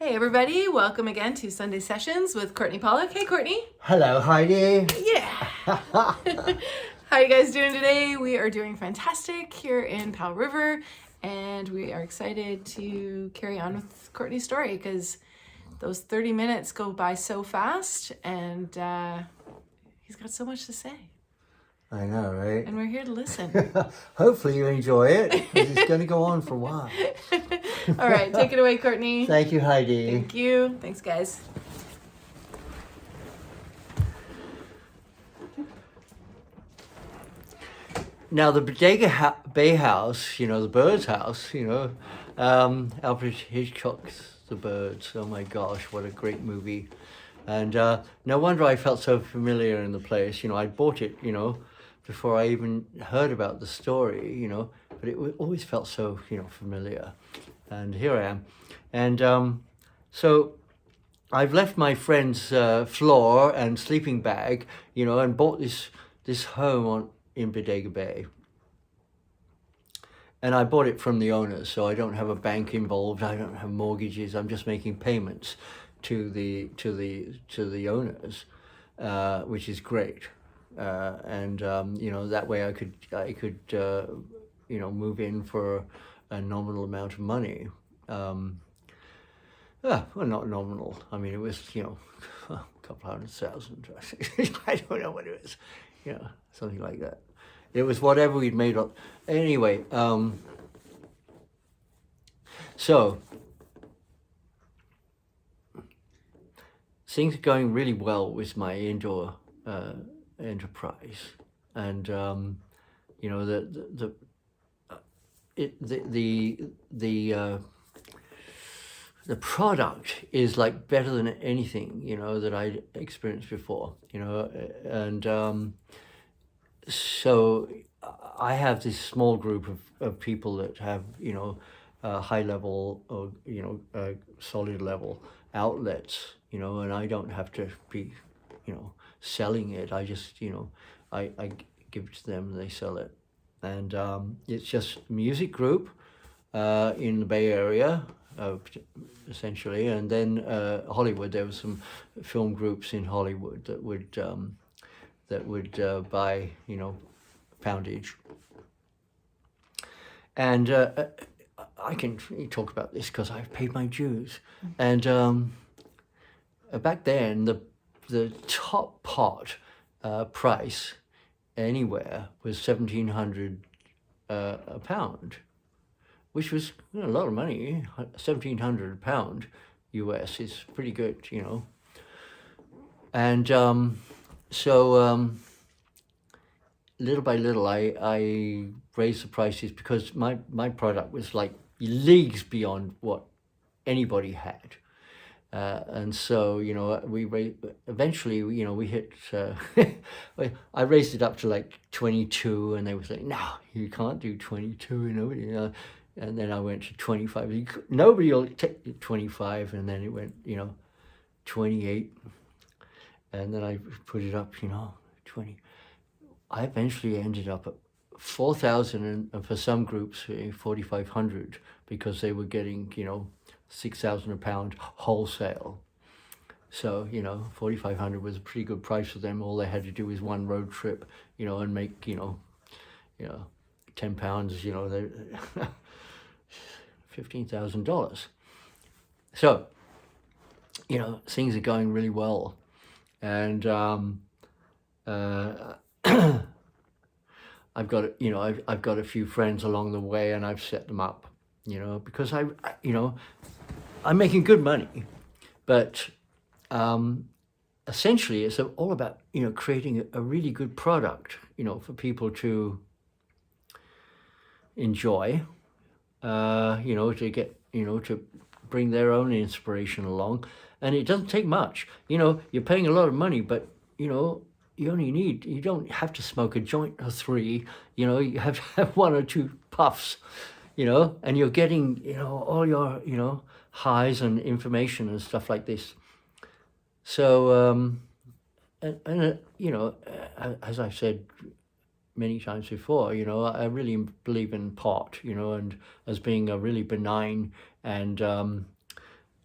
Hey everybody, welcome again to Sunday Sessions with Courtenay Pollock. Hey Courtney. Hello, Heidi. Yeah. How you guys doing today? We are doing fantastic here in Powell River, and we are excited to carry on with Courtney's story because those 30 minutes go by so fast, and he's got so much to say. I know, right? And we're here to listen. Hopefully you enjoy it, because it's going to go on for a while. All right, take it away, Courtney. Thank you, Heidi. Thank you. Thanks, guys. Now, the Bodega Bay House, the bird's house, Alfred Hitchcock's The Birds. Oh my gosh, what a great movie. And no wonder I felt so familiar in the place. I bought it, before I even heard about the story, but it always felt so, familiar. And here I am. And so I've left my friend's floor and sleeping bag, and bought this home in Bodega Bay. And I bought it from the owners, so I don't have a bank involved. I don't have mortgages. I'm just making payments to the owners, which is great. And that way I could move in for a nominal amount of money. Well, not nominal. I mean, it was a couple $100,000. I don't know what it was. Something like that. It was whatever we'd made up. Anyway, so things are going really well with my indoor enterprise, and the product is like better than anything that I'd experienced before, and so I have this small group of people that have high level or solid level outlets, and I don't have to be selling it. I just I give it to them and they sell it. And it's just a music group in the Bay Area, essentially, and then Hollywood. There were some film groups in Hollywood that would buy poundage. And I can talk about this because I've paid my dues. And back then, the top pot price anywhere was $1,700 a pound, which was a lot of money. $1,700 a pound US is pretty good, And so little by little, I raised the prices because my product was like leagues beyond what anybody had. And so, eventually, we hit, I raised it up to like 22, and they were saying, no, you can't do 22, nobody, and then I went to 25, nobody will take 25, and then it went, 28, and then I put it up, 20. I eventually ended up at 4,000, and for some groups, 4,500, because they were getting, 6,000 a pound wholesale. So, 4,500 was a pretty good price for them. All they had to do was one road trip, and make, 10 pounds, $15,000. So, things are going really well. And I've got, I've got a few friends along the way, and I've set them up, because I'm making good money, but essentially it's all about, creating a really good product, for people to enjoy, to get, to bring their own inspiration along. And it doesn't take much. You're paying a lot of money, but, you don't have to smoke a joint or three, you have to have one or two puffs, and you're getting, all your, highs and information and stuff like this. So, as I've said many times before, I really believe in pot, and as being a really benign and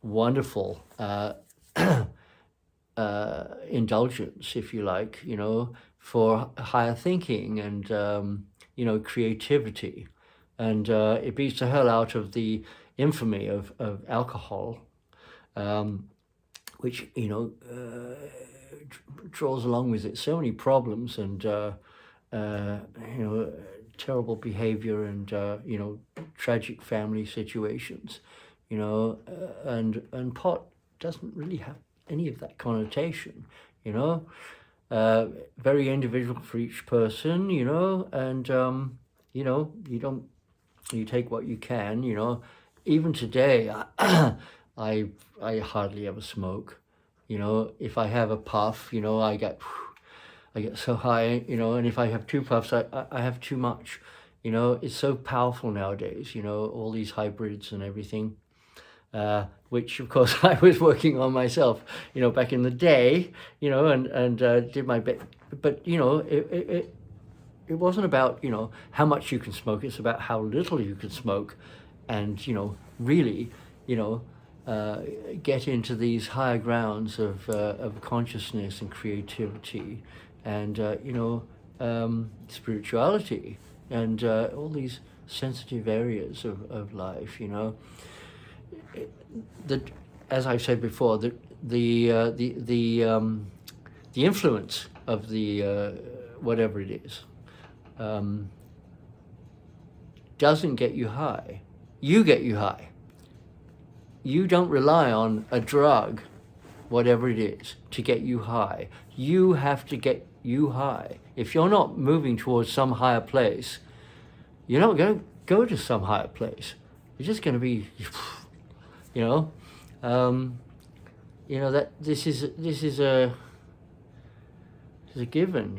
wonderful indulgence, if you like, for higher thinking and creativity, and it beats the hell out of the infamy of alcohol, which draws along with it so many problems and terrible behavior and tragic family situations, and pot doesn't really have any of that connotation, very individual for each person, and you take what you can, even today. I hardly ever smoke, if I have a puff, I get so high, and if I have two puffs, I have too much, it's so powerful nowadays, all these hybrids and everything. Which of course I was working on myself, back in the day, and did my best. But it wasn't about how much you can smoke. It's about how little you can smoke, and really get into these higher grounds of consciousness and creativity, and spirituality, and all these sensitive areas of life. As I've said before, the influence of the whatever it is doesn't get you high. You get you high. You don't rely on a drug, whatever it is, to get you high. You have to get you high. If you're not moving towards some higher place, you're not going to go to some higher place. You're just going to be that this is a given,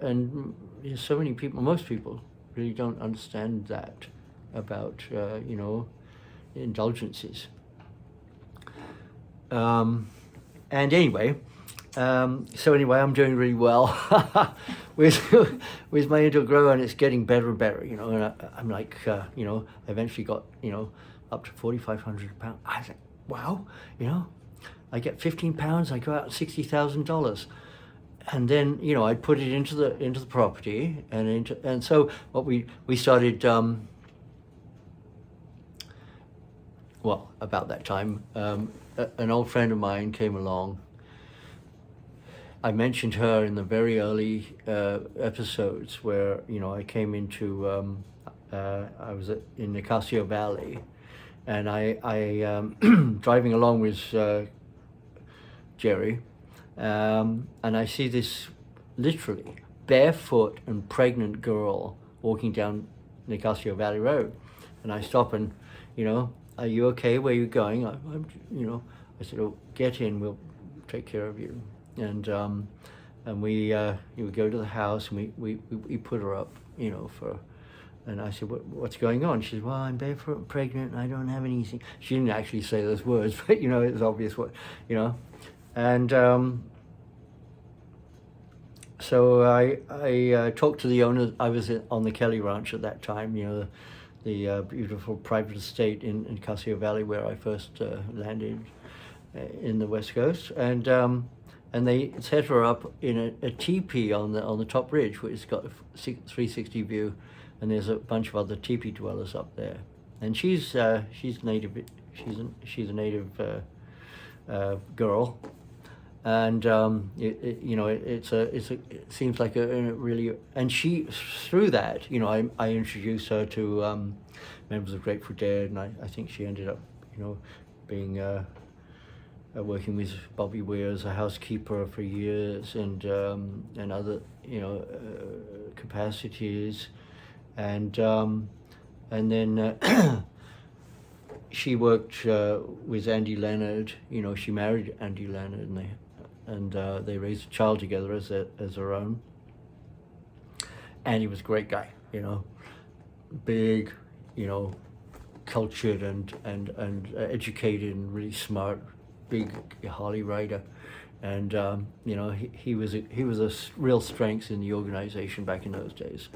and so many people, most people really don't understand that about indulgences. And anyway, I'm doing really well with my indoor grow, and it's getting better and better, and I'm like, I eventually got, up to 4,500 pounds. I was like, wow, I get 15 pounds, I go out $60,000. And then, I put it into the property, and so what we started, about that time, an old friend of mine came along. I mentioned her in the very early episodes where, I came into, I was in Nicasio Valley, and I driving along with Jerry, and I see this literally barefoot and pregnant girl walking down Nicasio Valley Road, and I stop and, are you okay? Where are you going? I'm I said, oh, get in, we'll take care of you. And we go to the house, and we put her up, for. And I said, what's going on? She said, well, I'm barefoot and pregnant, and I don't have anything. She didn't actually say those words, but, it's obvious what, And so I talked to the owner. I was on the Kelly Ranch at that time, the beautiful private estate in Casio Valley where I first landed in the West Coast. And they set her up in a teepee on the top ridge, which has got a 360 view. And there's a bunch of other teepee dwellers up there, and she's native. She's a native girl, and it seems like a really. And she, through that, I introduced her to members of Grateful Dead, and I think she ended up being working with Bobby Weir as a housekeeper for years, and other capacities. And then she worked with Andy Leonard. She married Andy Leonard, and they raised a child together as their own. Andy was a great guy, big, cultured and educated and really smart, big Harley rider. And he was a real strength in the organization back in those days.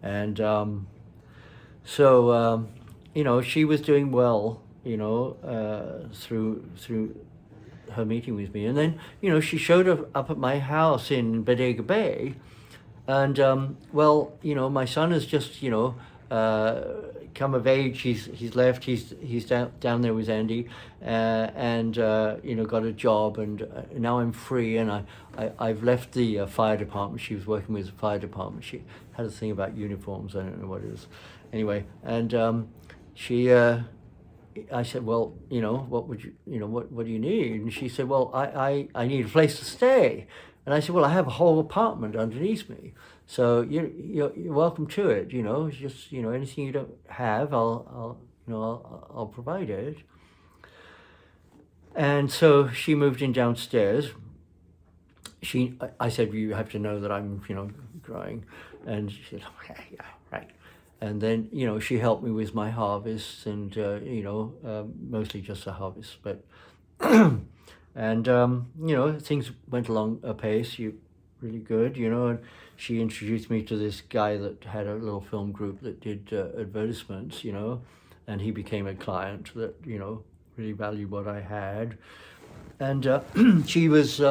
And so she was doing well, through her meeting with me. And then, she showed up at my house in Bodega Bay. And, my son has just, come of age. He's left. He's down there with Andy, and got a job. And now I'm free, and I've left the fire department. She was working with the fire department. She had a thing about uniforms. I don't know what it is. Anyway, and she. I said, well, what would you, what do you need? And she said, well, I need a place to stay. And I said, well, I have a whole apartment underneath me, so you're welcome to it. Just anything you don't have, I'll provide it. And so she moved in downstairs. I said, you have to know that I'm growing, and she said, okay, yeah, right. And then, she helped me with my harvests, and, mostly just the harvest, but, and, things went along apace, really good, and she introduced me to this guy that had a little film group that did advertisements, and he became a client that, really valued what I had. And she was,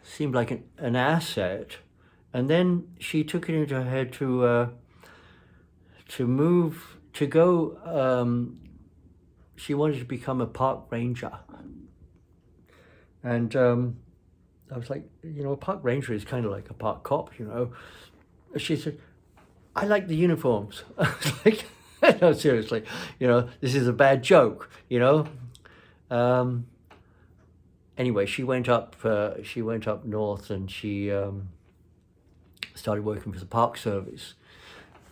seemed like an asset. And then she took it into her head to go. She wanted to become a park ranger, and I was like, a park ranger is kind of like a park cop, She said, I like the uniforms. I was like, no, seriously, this is a bad joke, Anyway, she went up north, and she. Started working for the Park Service,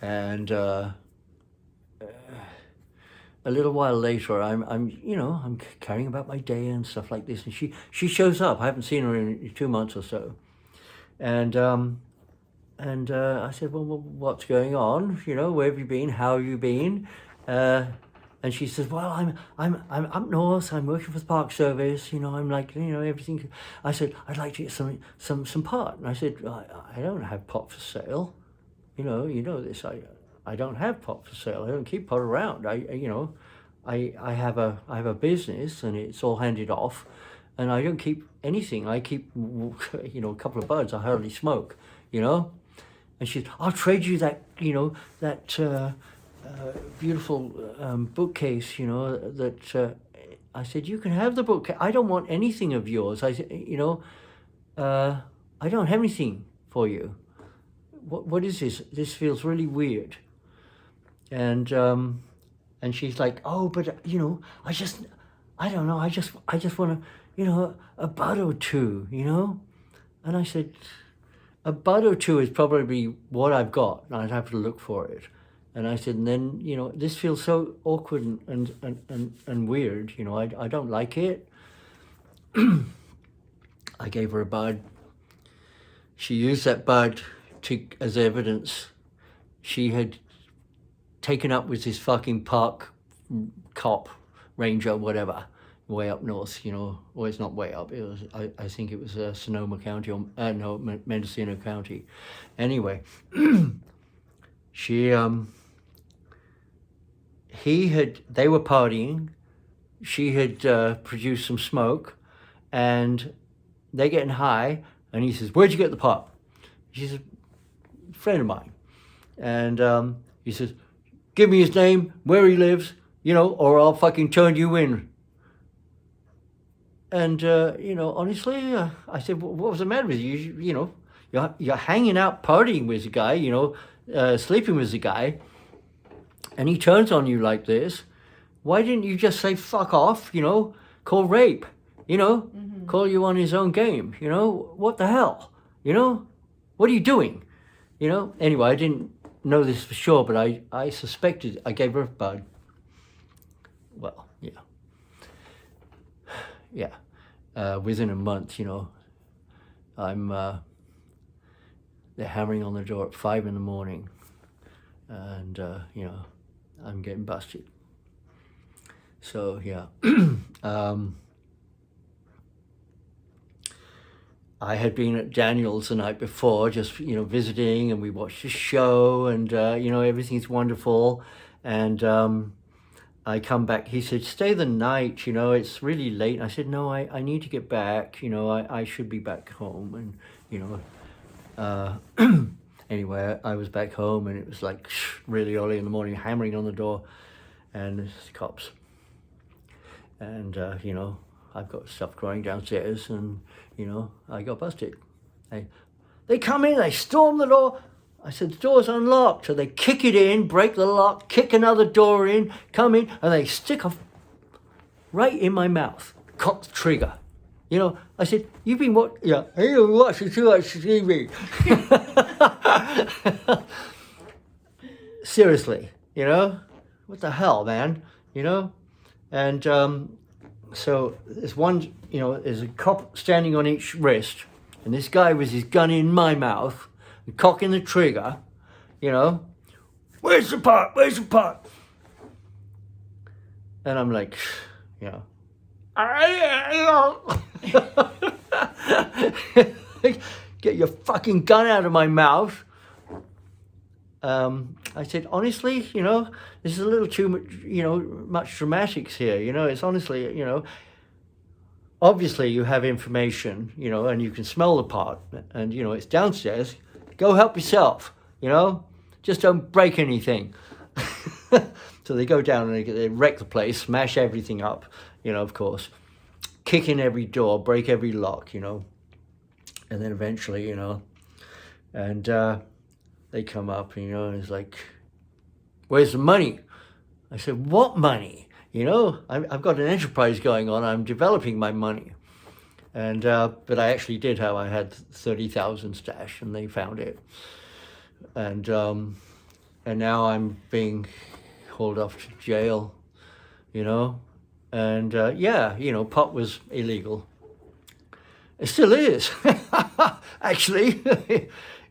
and a little while later, I'm carrying about my day and stuff like this, and she shows up. I haven't seen her in 2 months or so, and I said, well, what's going on? Where have you been? How have you been? And she says, well, I'm up north. I'm working for the Park Service. I'm like, everything. I said, I'd like to get some pot. And I said, I don't have pot for sale. You know this. I don't have pot for sale. I don't keep pot around. I have a business, and it's all handed off, and I don't keep anything. I keep a couple of buds. I hardly smoke. And she said, I'll trade you that beautiful bookcase, that I said, you can have the bookcase. I don't want anything of yours. I said, I don't have anything for you. What is this? This feels really weird. And she's like, oh, but I don't know. I just want to, a bud or two, And I said, a bud or two is probably what I've got, and I'd have to look for it. And I said, and then, this feels so awkward and weird, I don't like it. I gave her a bud. She used that bud as evidence. She had taken up with this fucking park cop, ranger, whatever, way up north, well, it's not way up. It was, I think it was Sonoma County, or Mendocino County. Anyway, they were partying. She had produced some smoke, and they're getting high, and he says, where'd you get the pot? She says, friend of mine. And he says, give me his name, where he lives, or I'll fucking turn you in. And, honestly, I said, what was the matter with you? You're hanging out partying with a guy, sleeping with a guy, and he turns on you like this. Why didn't you just say, fuck off, call rape, call you on his own game, what the hell, what are you doing, Anyway, I didn't know this for sure, but I suspected. I gave her a bud. Well, yeah. Within a month, I'm, they're hammering on the door at 5 a.m, and, I'm getting busted. So, yeah. I had been at Daniel's the night before, just, visiting, and we watched a show, and, everything's wonderful. And I come back. He said, stay the night, it's really late. And I said, no, I need to get back. I should be back home. And, anyway, I was back home, and it was like really early in the morning, hammering on the door, and it's the cops. And, I've got stuff growing downstairs, and, I got busted. They come in, they storm the door. I said, the door's unlocked. So they kick it in, break the lock, kick another door in, come in, and they stick right in my mouth, cock the trigger. I said, you've been watching, you've been watching too much TV. Seriously, what the hell, man, And so there's one, there's a cop standing on each wrist, and this guy with his gun in my mouth, and cocking the trigger, where's the pot? Where's the pot? And I'm like, get your fucking gun out of my mouth. I said, honestly, this is a little too much, much dramatics here. It's honestly, obviously you have information, and you can smell the pot, and, it's downstairs. Go help yourself, just don't break anything. So they go down and they wreck the place, smash everything up, of course, kick in every door, break every lock, and then eventually, and they come up, and it's like, where's the money? I said, what money? I've got an enterprise going on. I'm developing my money. And, but I actually did I had 30,000 stash, and they found it. And now I'm being hauled off to jail, and, pot was illegal. It still is, actually,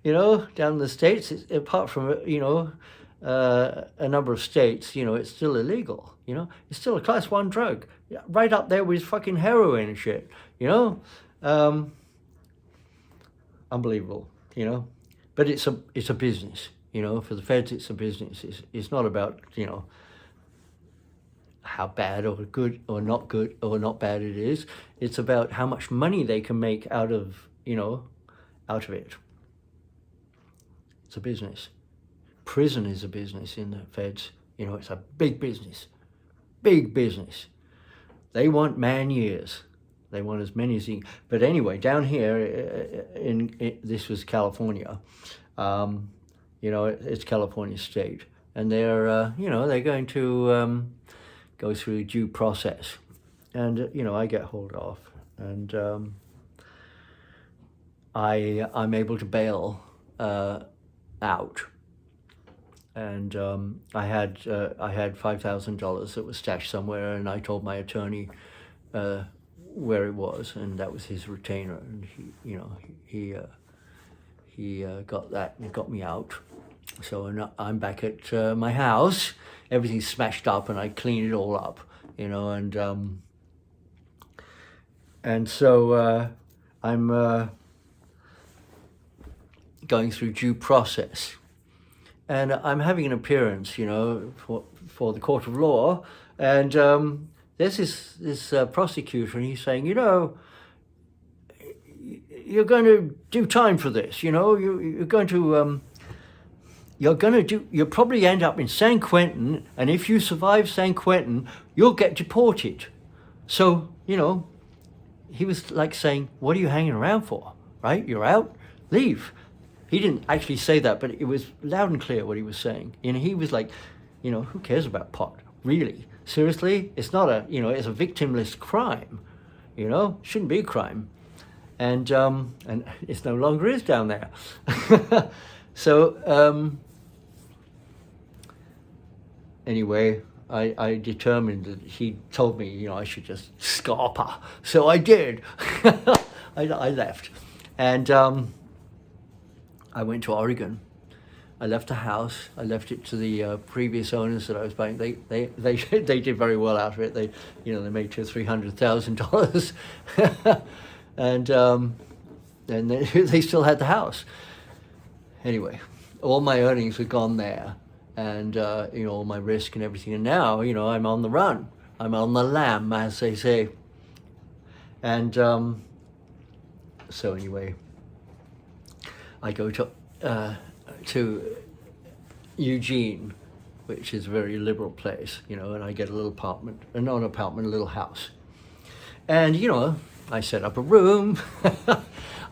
down in the States, apart from, a number of states, it's still illegal, it's still a class 1 drug, right up there with fucking heroin and shit, unbelievable, but it's a business, for the feds, it's a business. It's not about, how bad or good or not bad it is. It's about how much money they can make out of it. It's a business. Prison is a business in the feds. It's a big business. Big business. They want man years. They want as many as you. But anyway, down here this was California. It's California state, and they're they're going to go through due process, and I get hauled off, and I'm able to bail out, and I had $5,000 that was stashed somewhere, and I told my attorney where it was, and that was his retainer, and he got that and got me out. So I'm back at my house. Everything's smashed up, and I clean it all up, and so I'm going through due process, and I'm having an appearance, for the court of law, and there's this prosecutor, and he's saying, you're going to do time for this, you're going to you'll probably end up in San Quentin, and if you survive San Quentin, you'll get deported. So, he was like saying, what are you hanging around for, right? You're out, leave. He didn't actually say that, but it was loud and clear what he was saying. He was like, who cares about pot? Really? Seriously? It's not it's a victimless crime, shouldn't be a crime. And it no longer is down there. So, anyway, I determined that he told me, I should just scarper. So I did. I left. And I went to Oregon. I left the house. I left it to the previous owners that I was buying. They did very well out of it. They made $200,000-$300,000, and they still had the house. Anyway, all my earnings were gone there, and you know, all my risk and everything. And now, you know, I'm on the run. I'm on the lam, as they say. And so anyway, I go to Eugene, which is a very liberal place, you know, and I get a little apartment, not an apartment, a little house. And, you know, I set up a room.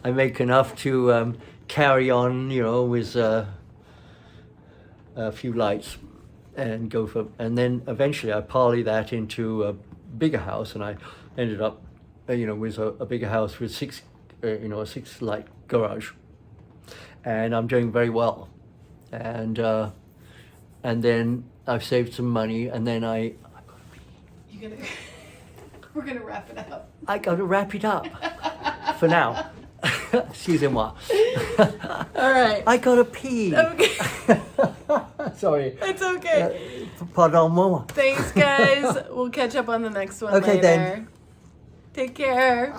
I make enough to carry on, you know, with a few lights and go for, and then eventually I parlay that into a bigger house, and I ended up, you know, with a bigger house with you know, a 6 light garage. And I'm doing very well. And then I've saved some money, and then We're gonna wrap it up. I got to wrap it up for now. Excusez-moi. All right. I got to pee. Okay. Sorry. It's okay. Pardon-moi. Thanks, guys. We'll catch up on the next one Okay, later. then. Take care.